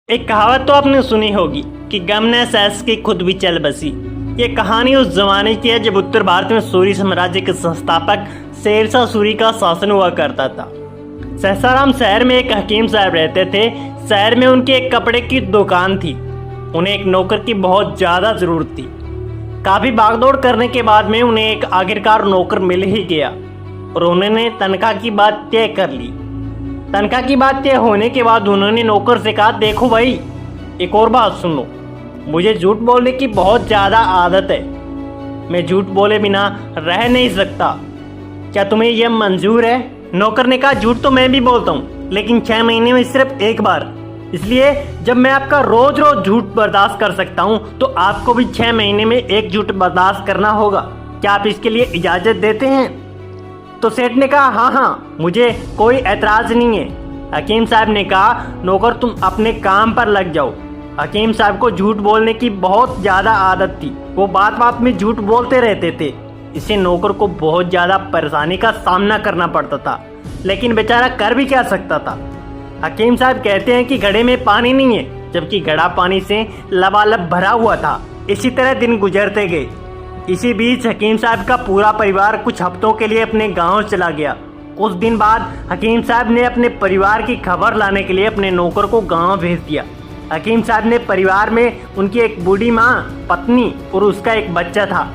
एक कहावत तो आपने सुनी होगी कि गम ने सैस की खुद भी चल बसी। ये कहानी उस जमाने की है जब उत्तर भारत में सूरी साम्राज्य के संस्थापक शेरशाह सूरी का शासन हुआ करता था। सहसाराम शहर में एक हकीम साहब रहते थे। शहर में उनकी एक कपड़े की दुकान थी। उन्हें एक नौकर की बहुत ज़्यादा ज़रूरत थी। काफ़ी भागदौड़ करने के बाद में उन्हें एक आखिरकार नौकर मिल ही गया और उन्होंने तनख्वाह की बात तय कर ली। तनख्वाह की बात तय होने के बाद उन्होंने नौकर से कहा, देखो भाई, एक और बात सुन लो, मुझे झूठ बोलने की बहुत ज़्यादा आदत है। मैं झूठ बोले बिना रह नहीं सकता। क्या तुम्हें यह मंजूर है? नौकर ने कहा, झूठ तो मैं भी बोलता हूँ, लेकिन 6 महीने में सिर्फ एक बार। इसलिए जब मैं आपका रोज रोज झूठ बर्दाश्त कर सकता हूँ तो आपको भी 6 महीने में एक झूठ बर्दाश्त करना होगा। क्या आप इसके लिए इजाज़त देते हैं? तो सेठ ने कहा, हाँ हाँ, मुझे कोई एतराज़ नहीं है। हकीम साहब ने कहा, नौकर तुम अपने काम पर लग जाओ। हकीम साहब को झूठ बोलने की बहुत ज़्यादा आदत थी। वो बात बात में झूठ बोलते रहते थे। इससे नौकर को बहुत ज़्यादा परेशानी का सामना करना पड़ता था, लेकिन बेचारा कर भी क्या सकता था। हकीम साहब कहते हैं कि घड़े में पानी नहीं है, जबकि घड़ा पानी से लबालब भरा हुआ था। इसी तरह दिन गुजरते गए। इसी बीच हकीम साहब का पूरा परिवार कुछ हफ्तों के लिए अपने गांव चला गया। कुछ दिन बाद हकीम साहब ने अपने परिवार की खबर लाने के लिए अपने नौकर को गांव भेज दिया। हकीम साहब ने परिवार में उनकी एक बूढ़ी माँ, पत्नी और उसका एक बच्चा था।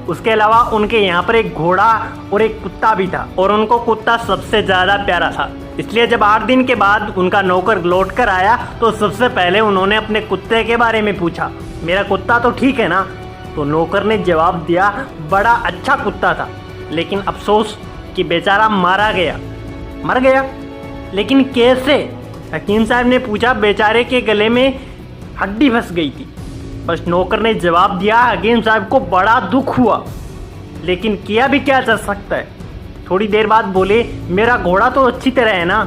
उसके अलावा उनके यहाँ पर एक घोड़ा और एक कुत्ता भी था, और उनको कुत्ता सबसे ज़्यादा प्यारा था। इसलिए जब 8 दिन के बाद उनका नौकर लौट कर आया तो सबसे पहले उन्होंने अपने कुत्ते के बारे में पूछा, मेरा कुत्ता तो ठीक है ना? तो नौकर ने जवाब दिया, बड़ा अच्छा कुत्ता था, लेकिन अफसोस कि बेचारा मर गया। लेकिन कैसे? हकीम साहब ने पूछा। बेचारे के गले में हड्डी फंस गई थी। बस नौकर ने जवाब दिया। हकीम साहब को बड़ा दुख हुआ, लेकिन किया भी क्या जा सकता है। थोड़ी देर बाद बोले, मेरा घोड़ा तो अच्छी तरह है ना?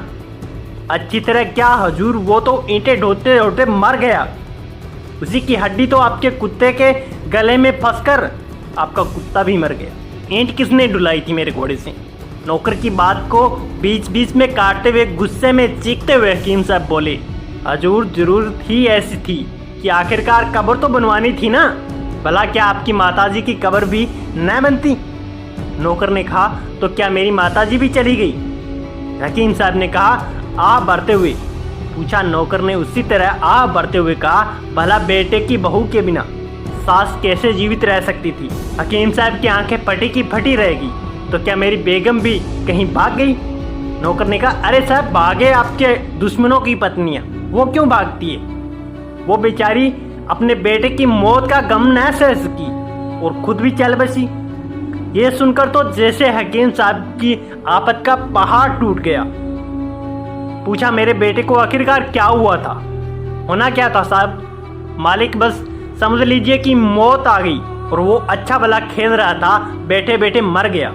अच्छी तरह क्या हजूर, वो तो ईंटें ढोते ढोते मर गया। उसी की हड्डी तो आपके कुत्ते के गले में फंसकर आपका कुत्ता भी मर गया। ईंट किसने डुलाई थी मेरे घोड़े से? नौकर की बात को बीच बीच में काटते हुए, गुस्से में चीखते हुए हकीम साहब बोले, हजूर जरूरत ही ऐसी थी कि आखिरकार कब्र तो बनवानी थी ना। भला क्या आपकी माताजी की कब्र भी न बनती? नौकर ने कहा, तो क्या मेरी माताजी भी चली गई? हकीम साहब ने कहा, आ भरते हुए। पूछा। नौकर ने उसी तरह आ भरते हुए कहा, भला बेटे की बहू के बिना सास कैसे जीवित रह सकती थी? हकीम साहब की आंखें फटी की फटी रहेगी। तो क्या मेरी बेगम भी कहीं भाग गई? नौकर ने कहा, अरे साहब, भागे आपके दुश्मनों की पत्नियां, वो क्यों भागती है? वो बेचारी अपने बेटे की मौत का गम न सह सकी और खुद भी चल बसी। ये सुनकर तो जैसे हकीम साहब की आफत का पहाड़ टूट गया। पूछा, मेरे बेटे को आखिरकार क्या हुआ था? होना क्या था साहब? मालिक, बस समझ लीजिए कि मौत आ गई और वो अच्छा भला खेल रहा था, बैठे बैठे मर गया।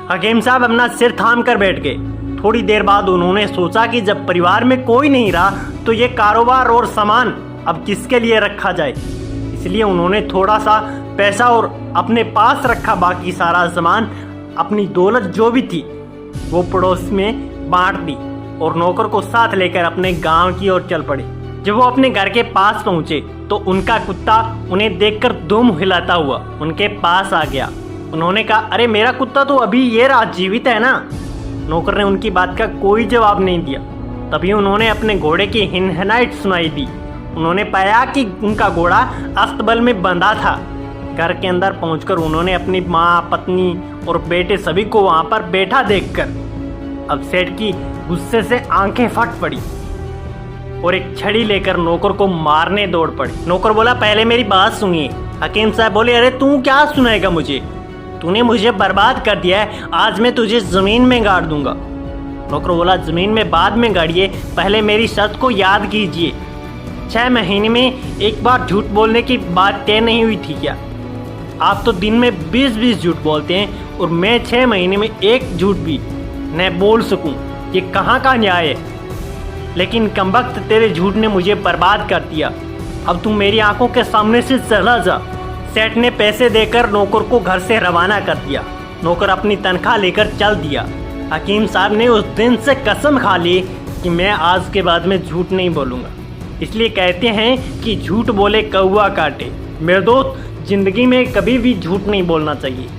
हकीम साहब अपना सिर थाम कर बैठ गए। थोड़ी देर बाद उन्होंने सोचा कि जब परिवार में कोई नहीं रहा तो ये कारोबार और सामान अब किसके लिए रखा जाए। इसलिए उन्होंने थोड़ा सा पैसा और अपने पास रखा बाकी सारा सामान, अपनी दौलत जो भी थी वो पड़ोस में बांट दी और नौकर को साथ लेकर अपने गांव की ओर चल पड़े। जब वो अपने घर के पास पहुंचे तो उनका कुत्ता उन्हें देखकर दुम हिलाता हुआ उनके पास आ गया। उन्होंने कहा, अरे मेरा कुत्ता तो अभी ये रात जीवित है ना? नौकर ने उनकी बात का कोई जवाब नहीं दिया। तभी उन्होंने अपने घोड़े की हिनहिनाहट सुनाई दी। उन्होंने पाया कि उनका घोड़ा अस्तबल में बंधा था। घर के अंदर पहुंचकर उन्होंने अपनी माँ, पत्नी और बेटे सभी को वहां पर बैठा देखकर अब सेठ की गुस्से से आंखें फट पड़ी और एक छड़ी लेकर नौकर को मारने दौड़ पड़े। नौकर बोला, पहले मेरी बात सुनिए। हकीम साहब बोले, अरे तू क्या सुनाएगा मुझे? तूने मुझे बर्बाद कर दिया है, आज मैं तुझे जमीन में गाड़ दूंगा। नौकर बोला, जमीन में बाद में गाड़िए, पहले मेरी शर्त को याद कीजिए। 6 महीने में एक बार झूठ बोलने की बात तय नहीं हुई थी क्या? आप तो दिन में 20-20 झूठ बोलते हैं और मैं 6 महीने में एक झूठ भी न बोल सकूं, ये कहाँ का न्याय है? लेकिन कमबख्त, तेरे झूठ ने मुझे बर्बाद कर दिया। अब तू मेरी आंखों के सामने से चला जा। सेठ ने पैसे देकर नौकर को घर से रवाना कर दिया। नौकर अपनी तनख्वाह लेकर चल दिया। हकीम साहब ने उस दिन से कसम खा ली कि मैं आज के बाद में झूठ नहीं बोलूँगा। इसलिए कहते हैं कि झूठ बोले कौवा काटे। मेरे दोस्त, जिंदगी में कभी भी झूठ नहीं बोलना चाहिए।